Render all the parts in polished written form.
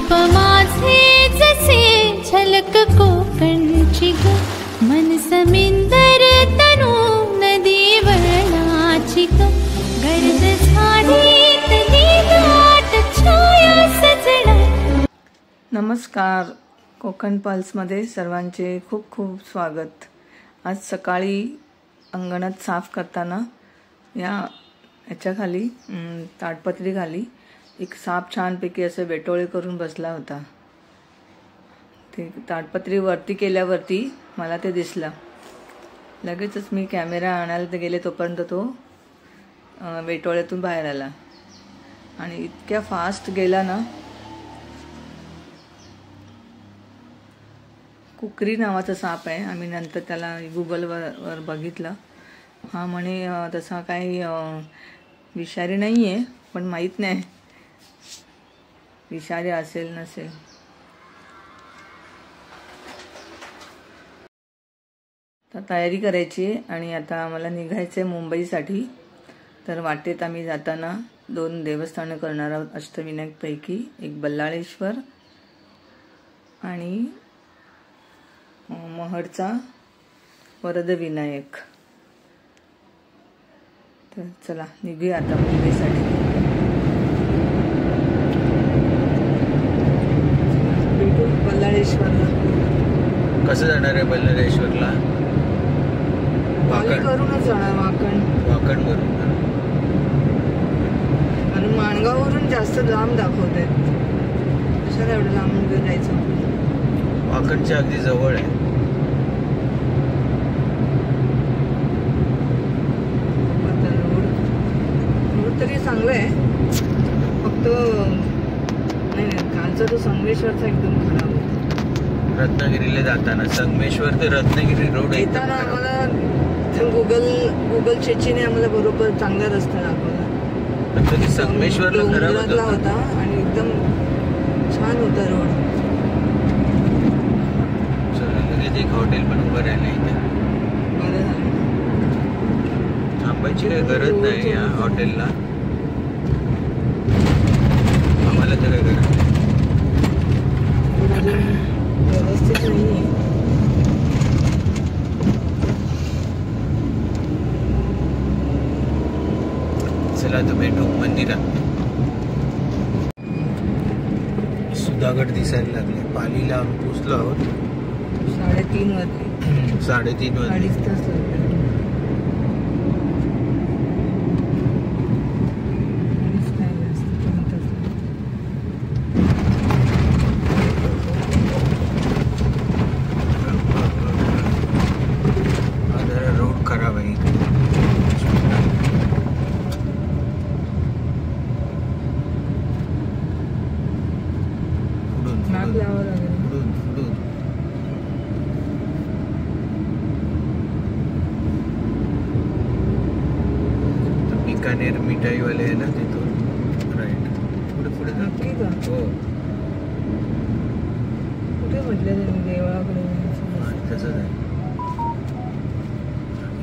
रूप माझे जसे झलक कोकणची ग, मन समिंदर तनु नदी वळणाची ग, गर्द झाडीतली दाट छाया सजणा. नमस्कार, कोकण पल्समध्ये सर्वांचे खूप खूप स्वागत. आज सकाळी अंगणात साफ करताना याच्याखाली ताडपत्रीखाली एक साप छानपैकी असं वेटोळे करून बसला होता. ते ताडपत्री वरती केल्यावरती मला ते दिसलं. लगेचच मी कॅमेरा आणायला गेले तोपर्यंत तो वेटोळ्यातून बाहेर आला आणि इतक्या फास्ट गेला ना. कुकरी नावाचा साप आहे. आम्ही नंतर त्याला गुगलवर बघितलं. हा म्हणे तसा काही विषारी नाही आहे, पण माहीत नाही विषारी असेल नसेल. तर तयारी करायची आणि आता आम्हाला निघायचं आहे मुंबईसाठी. तर वाटेत आम्ही जाताना 2 देवस्थानं करणार आहोत अष्टविनायकपैकी. एक बल्लाळेश्वर आणि महडचा वरदविनायक. तर चला निघूया आता मुंबईसाठी. भेटू बल्लाळेश्वरला. कसं जाणार आहे बल्लाळेश्वरला? करूनच जाणार. वाकण वरून. आणि माणगाववरून जास्त लांब दाखवत आहेत. कशाला एवढं लांब जायचं? वाकणच्या अगदी जवळ आहे. रोड तरी चांगलं आहे. फक्त नाही कालचा तो संगमेश्वरचा एकदम खराब होता. रत्नागिरीला जाताना संगमेश्वर ते रत्नागिरी रोड येताना आम्हाला गुगल चेचीने आम्हाला बरोबर चांगला रस्ता दाखवला. संगमेश्वरला खराब होता आणि एकदम छान होता रोड. लगेच एक हॉटेल पण उभं राहिलं इथे. थांबायची काही गरज नाही या हॉटेलला. आम्हाला तर काय गरज व्यवस्थित नाही. चला तर भेटू मंदिरात. सुधागड दिसायला लागले. पालीला आम्ही पोचलो आहोत 3:30 वाजले. 3:30 वाजले. 2.5 तास लागले. रोड खराब आहे. बिकानेर मिठाईवाले आहे ना तिथून राईट. पुढे नक्की का? हो. कुठे म्हटलं देवळाकडे? तसंच आहे.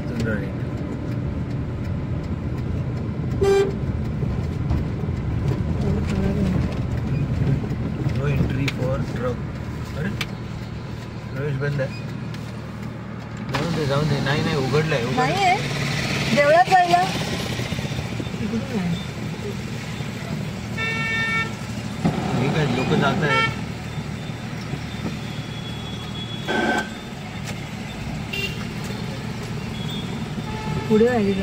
इथून right. No entry for truck. अरे प्रवेश बंद आहे. जाऊन दे. नाही उघडलंय. देवळात जायला ठीक आहे. लोक जात आहेत. पुढे राहिली.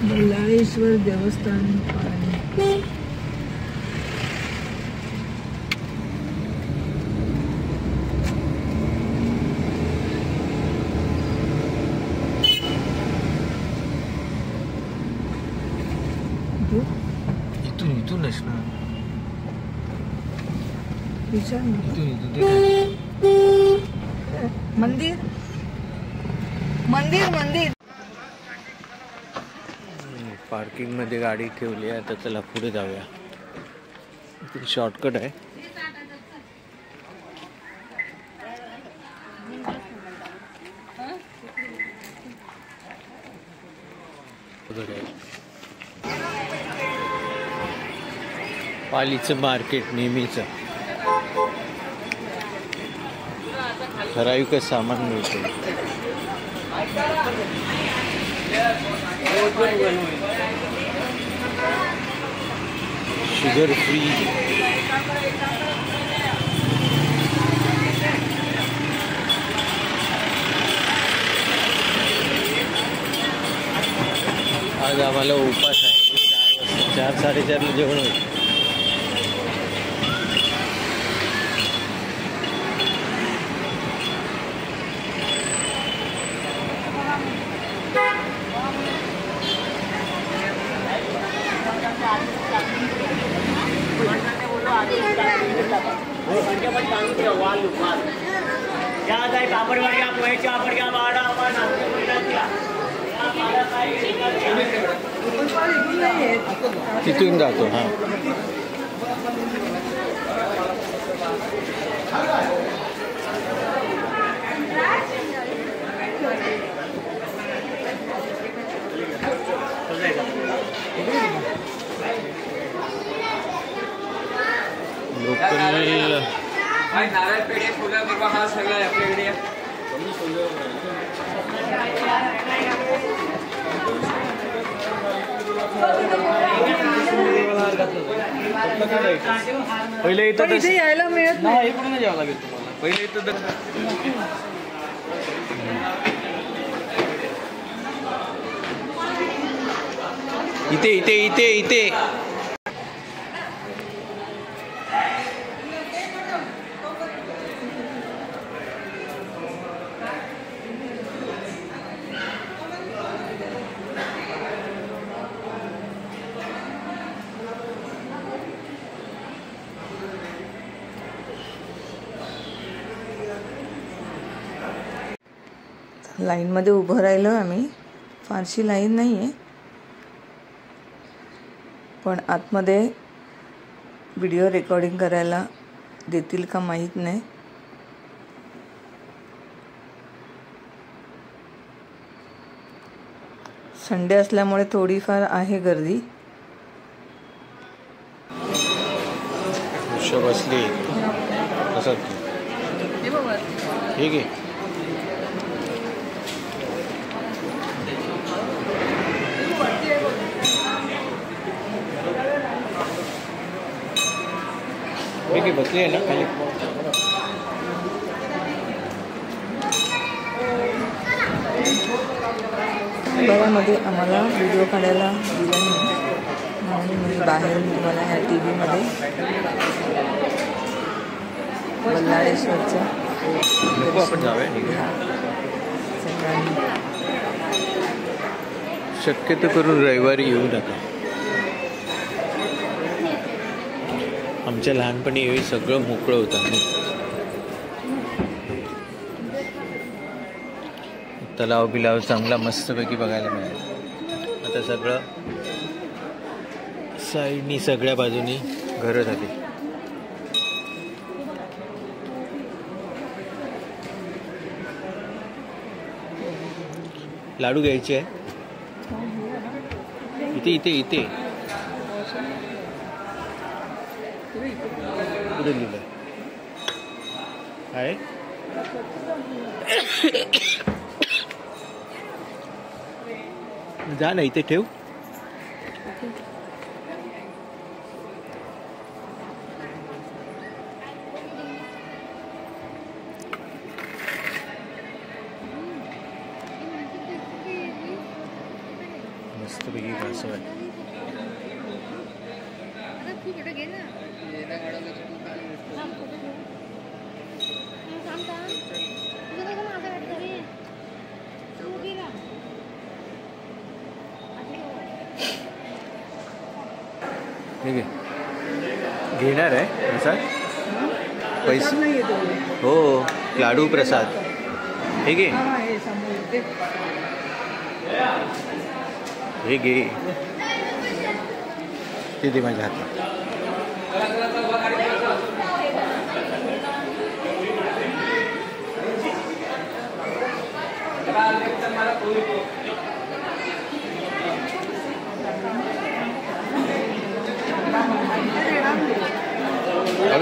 बल्लाळेश्वर देवस्थान. इथून असणार. मंदिर. पार्किंग मध्ये गाडी ठेवली आहे. आता चला पुढे जाऊया. इथे शॉर्टकट आहे. घड्याळ. पालीचं मार्केट नेहमीच ठराविक सामान मिळतं. Sugar free. आज आम्हाला उपास आहे. 4-4:30 जेवण होईल. तिथून जातो. हां लोकल नारळ पेढे फुलं बिबा हा सगळं आहे आपल्याकडे. पहिले इथं इथे यायला मिळत नाही. इकडून जावं लागेल तुम्हाला. पहिले इथं इथे इथे इथे इथे लाईनमध्ये उभं राहिलो आम्ही. फारशी लाईन नाही आहे, पण आतमध्ये व्हिडिओ रेकॉर्डिंग करायला देतील का माहीत नाही. संडे असल्यामुळे थोडीफार आहे गर्दी. बसली कसं ठीक आहे. ठीक आहे बसली आहे ना खाली. घरामध्ये आम्हाला व्हिडिओ काढायला दिला नाही म्हणून मी बाहेर तुम्हाला ह्या टी व्हीमध्ये बल्लाळेश्वरचं नको आपण जाऊया. शक्यतो करून रविवारी येऊ नका. आमच्या लहानपणी एवढी सगळं मोकळं होतं. तलाव बिलाव चांगला मस्तपैकी बघायला मिळालं. आता सगळं साईडनी सगळ्या बाजूनी घरं झाली. लाडू घ्यायचे आहे. इथे इथे इथे कुठे लिहिलं आहे. जा ना इथे ठेव. मस्तपैकी असं आहे. ठीक आहे घेणार आहे प्रसाद पैसे. हो लाडू प्रसाद ठीक आहे. हे घे ते दे माझ्या हातात.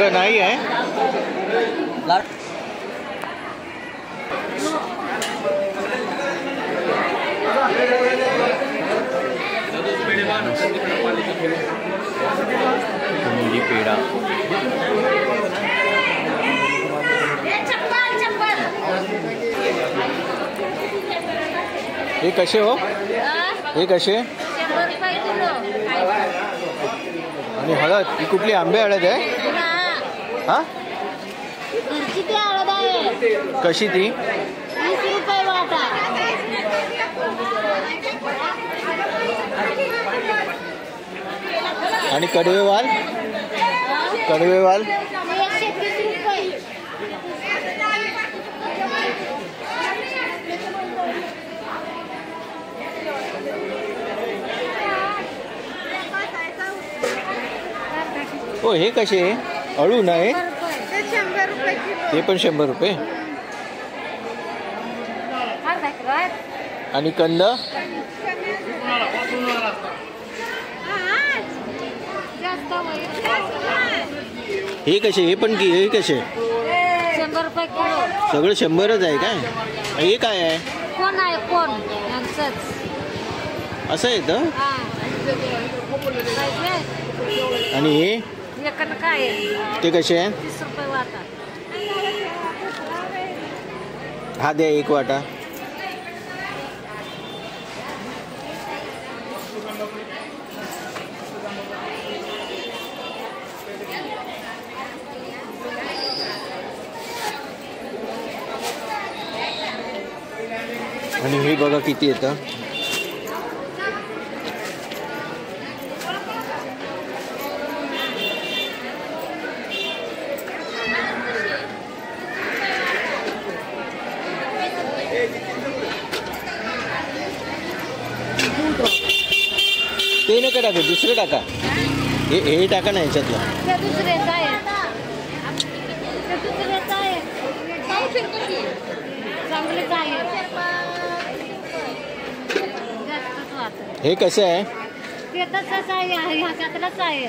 सगळं नाही आहे. बुंदी पेढा हे कसे हो? हे कसे? आणि हळद ही कुठली आंबे हळद आहे? हा कशी ती? 20 रुपये वाटा. आणि कडवेवाल? कडवेवाल 130 रुपये. हो हे कसे? अळू नाही 100 रुपये किलो. ते पण 100 रुपये. आणि कंद हे कसे? हे पण की हे कसे? 100 रुपये किलो. सगळं 100च आहे काय? हे काय आहे? कोण आहे कोण यांचंच असं येतं. आणि हे काय ते कसे आहे? 30 रुपये वाटा. हा द्या 1 वाटा. आणि हे बघा किती येतं. ते नका टाका, दुसरं टाका. हे टाका ना ह्याच्यातलं. ते दुसरेच आहे. ते दुसरेच आहे. चांगलेच आहे. जास्तच वाटतं. हे कसं आहे? ते तसंच आहे. ह्याच्यातलंच आहे.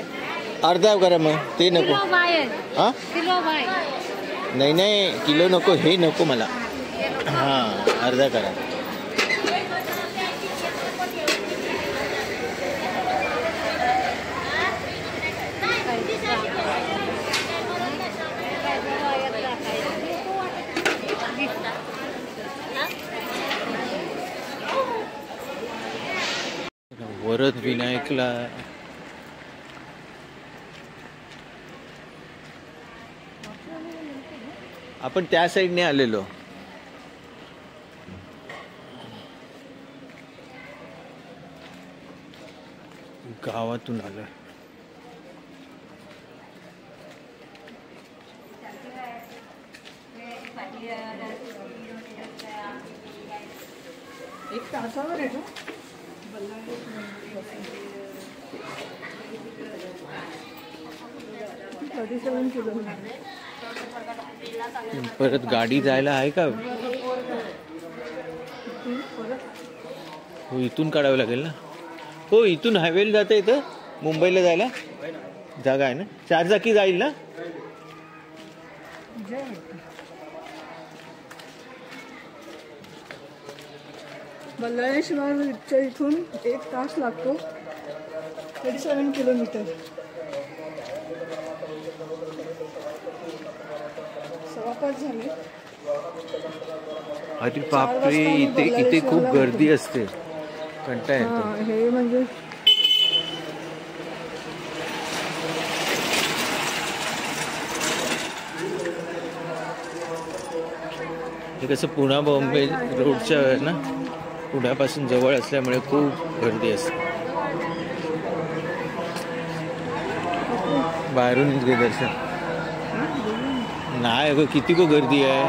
अर्धा करा मग. ते नको. Kilo by. हा किलो बाय. नाही नाही किलो नको. हे नको मला. हां अर्धा करा. वरद विनायकला आपण त्या साईडने आलेलो. गावातून आलो. एक तासावर आहे का? परत गाडी जायला आहे का? हो इथून काढावं लागेल ना. हो इथून हायवेला जाता येतं मुंबईला जायला जागा आहे ना. 4 चाकी जाईल ना. बल्लाळेश्वरच्या इथून 1 तास लागतो. 37 किलोमीटर. 5:15 झाले. अरे बापरे इथे खूप गर्दी असते. कंटाळा येतो. हे म्हणजे हे कसं पुणा बॉम्बे रोडच्या ना पुण्यापासून जवळ असल्यामुळे खूप गर्दी असते. बाहेरून घे दर्शन. नाही अगं किती गर्दी आहे.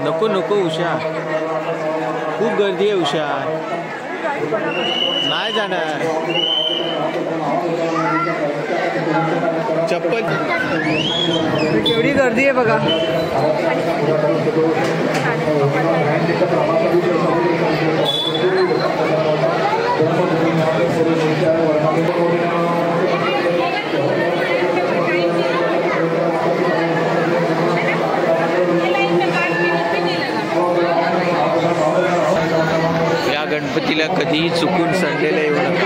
नको नको उषा खूप गर्दी आहे उषा. नाही जाणार. चप्पल केवढी गर्दी आहे बघा. कधी चुकून संडेला येऊ नका.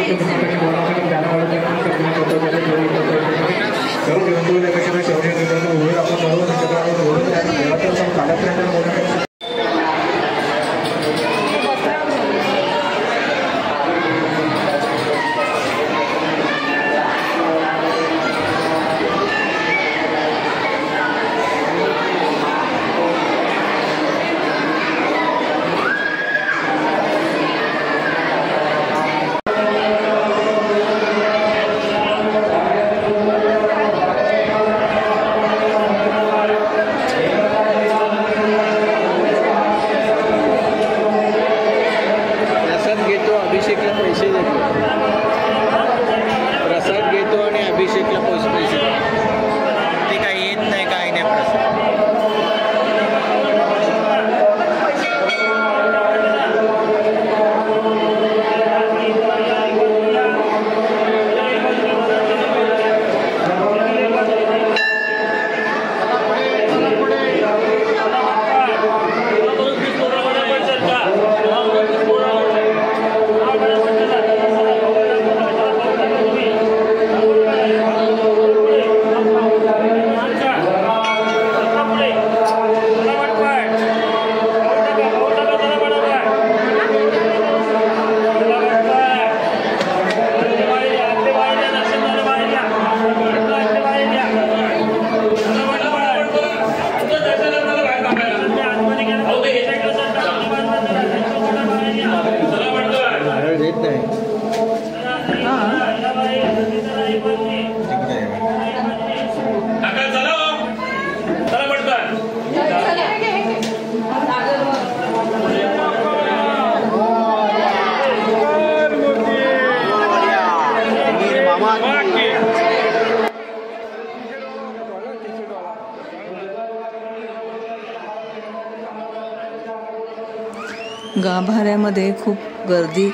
गाभाऱ्यामध्ये खूप गर्दी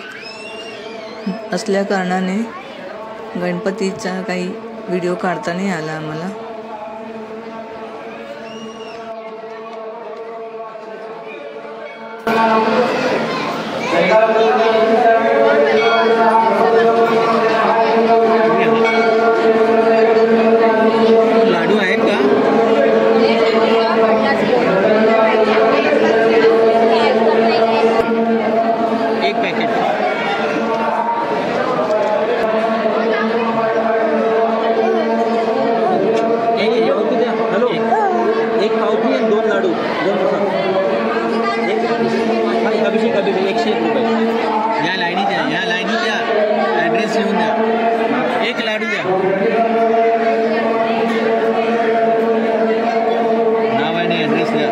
असल्या कारणाने गणपतीचा काही व्हिडिओ काढता नाही आला आम्हाला. लाडू आहेत का? एक पॅकेट. हॅलो, एक पावती आणि 2 लाडू, 2 अभिषेक 101 रुपये. या लाईनीत द्या, ॲड्रेस लिहून द्या. 1 लाडू द्या, नाव आणि ॲड्रेस द्या.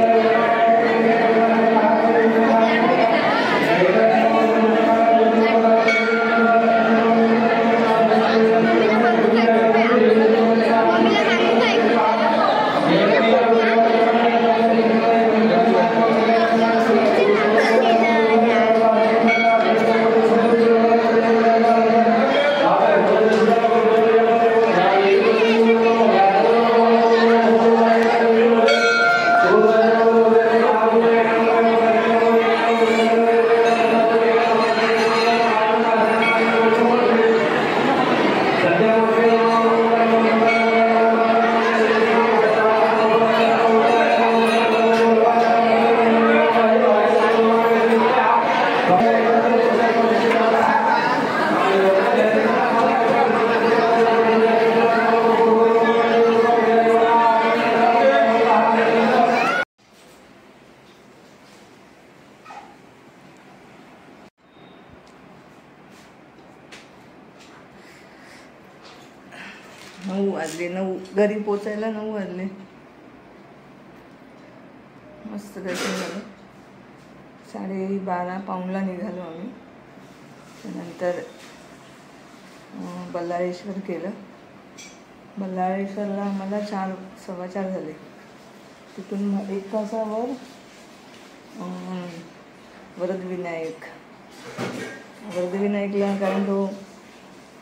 नऊ वाजले. घरी पोचायला 9 वाजले. मस्त दर्शन झालं. 12:30 पाऊणला निघालो आम्ही. त्यानंतर बल्लाळेश्वर केलं. बल्लाळेश्वरला आम्हाला 4:15 झाले. तिथून 1 तासावर वरदविनायकला, कारण तो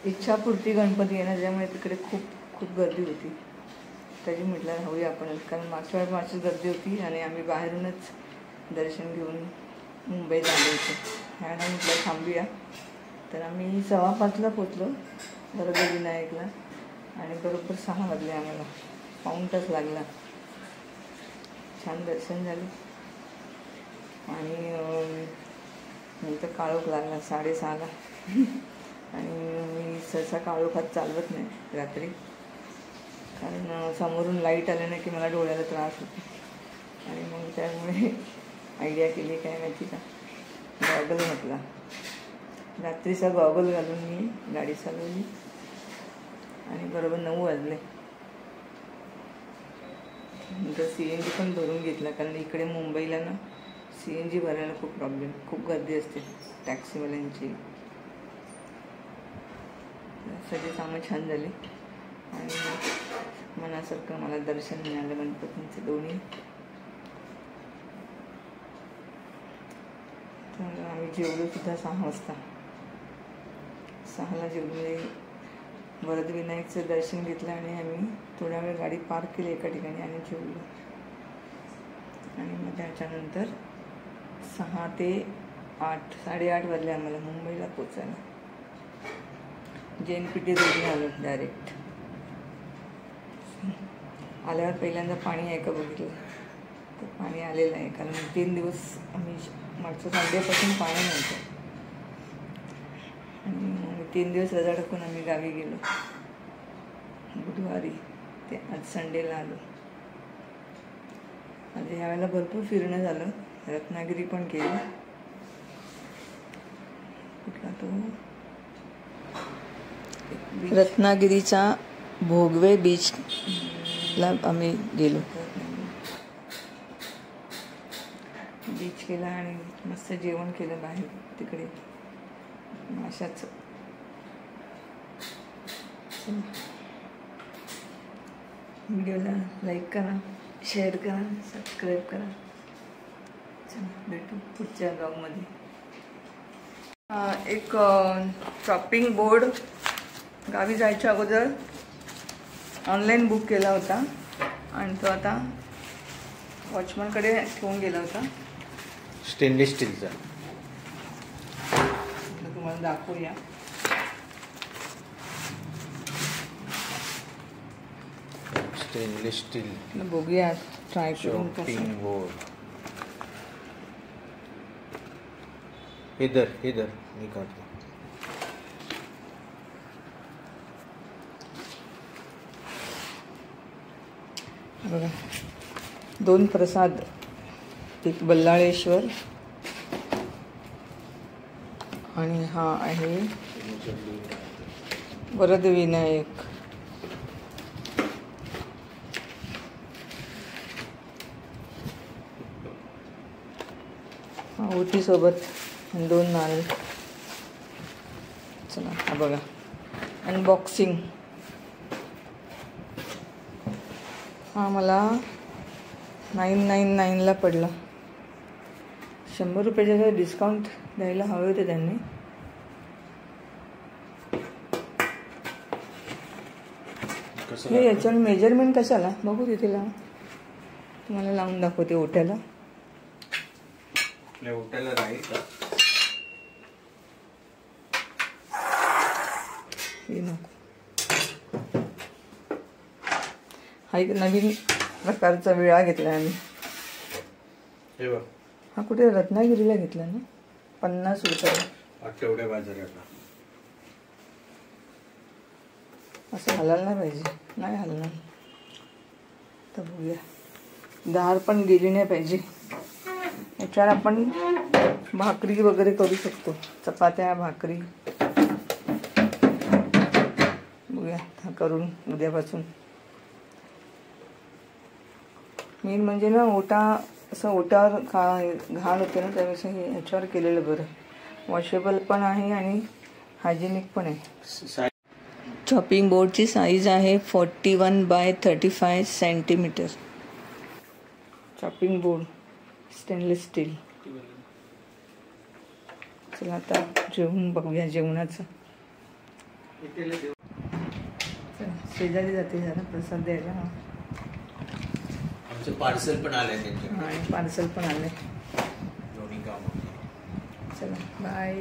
इच्छापूर्ती गणपती आहे ना, त्यामुळे तिकडे खूप गर्दी होती. तरी म्हटलं राहूया आपण, कारण मागच्या गर्दी होती आणि आम्ही बाहेरूनच दर्शन घेऊन मुंबईत आलो होतो. ह्यानं म्हटलं थांबूया. तर आम्ही 5:15ला पोचलो वरदविनायकला आणि बरोबर 6 वाजले आम्हाला. पाऊण तास लागला. छान दर्शन झाले आणि नंतर काळोख लागला 6:30ला. आणि मी सहसा काळोखात चालवत नाही रात्री, कारण समोरून लाईट आले नाही की मला डोळ्याला त्रास होतो. आणि मग त्यामुळे आयडिया केली काय माहिती का, गॉगल म्हटला. रात्रीचा गॉगल घालून मी गाडी चालवली आणि बरोबर 9 वाजले. नंतर CNG पण भरून घेतला, कारण इकडे मुंबईला ना CNG भरायला खूप गर्दी असते टॅक्सीवाल्यांची. सगळे कामं छान झाली आणि मनासारखं मला दर्शन मिळालं गणपतींचे दोन्ही. तर आम्ही जेवलो सुद्धा 6 वाजता. 6ला जेवलो म्हणजे वरदविनायकचं दर्शन घेतलं आणि आम्ही थोड्या वेळ गाडी पार्क केली एका ठिकाणी आणि जेवलो. आणि मग त्याच्यानंतर 6 ते 8 साडेआठ वाजले आम्हाला मुंबईला पोचायला. JNPT रोडने आलो डायरेक्ट. आल्यावर पहिल्यांदा पाणी आहे का बघितलं, तर पाणी आलेलं आहे, कारण 3 दिवस आम्ही मागच्या संडेपासून पाणी नव्हतं. आणि 3 दिवस रजा टाकून आम्ही गावी गेलो बुधवारी ते आज संडेला आलो. आज ह्यावेळेला भरपूर फिरणं झालं. रत्नागिरी पण केली. कुठला तो रत्नागिरीचा भोगवे बीचला आम्ही गेलो. बीच केला आणि मस्त जेवण केलं बाहेर तिकडे माशाचं. व्हिडिओला लाईक करा, शेअर करा, सबस्क्राईब करा. चला भेटू पुढच्या ब्लॉगमध्ये. एक शॉपिंग बोर्ड गावी जायच्या अगोदर ऑनलाईन बुक केला होता आणि तो आता वॉचमनकडे ठेवून गेला होता. स्टेनलेस स्टीलचा. तुम्हाला दाखवूया. स्टेनलेस स्टील बघूया ट्राय करून कसं. Shopping board. इधर मी काढतो. बघा 2 प्रसाद, एक बल्लाळेश्वर आणि हा आहे वरदविनायक. ओटी सोबत 2 नारळ. चला हा बघा अनबॉक्सिंग. हा मला 999ला पडला. 100 रुपयाचा डिस्काउंट द्यायला हवे होते त्यांनी. हे याच्यावर मेजरमेंट कशाला बघू तिथे लावून तुम्हाला लावून दाखवते ओट्याला. ओट्याला राहील का हे नको. हा एक नवीन प्रकारचा विळा घेतला आम्ही. हे बघ. हा कुठे रत्नागिरीला घेतला ना 50 रुपये. आठवड्या बाजाराला. असं हलायला नाही पाहिजे. नाही हलणार. तर बघूया. धार पण गेली नाही पाहिजे. याच्यावर आपण भाकरी वगैरे करू शकतो. चपात्या भाकरी. बघूया हा करून उद्यापासून. मेन म्हणजे ना ओटा असं ओटावर घाण होते ना, त्यापेक्षा हे याच्यावर केलेलं बरं. वॉशेबल पण आहे आणि हायजेनिक पण आहे. चॉपिंग बोर्डची साईज आहे 41 by 35 centimetre. Chopping board stainless steel. चला आता जेवून बघूया जेवणाचं. शेजारी जाते जरा प्रसाद द्यायला. आमचं पार्सल पण आलंय त्यांच्या. आणि पार्सल पण आलंय. दोन्ही काम. चला बाय.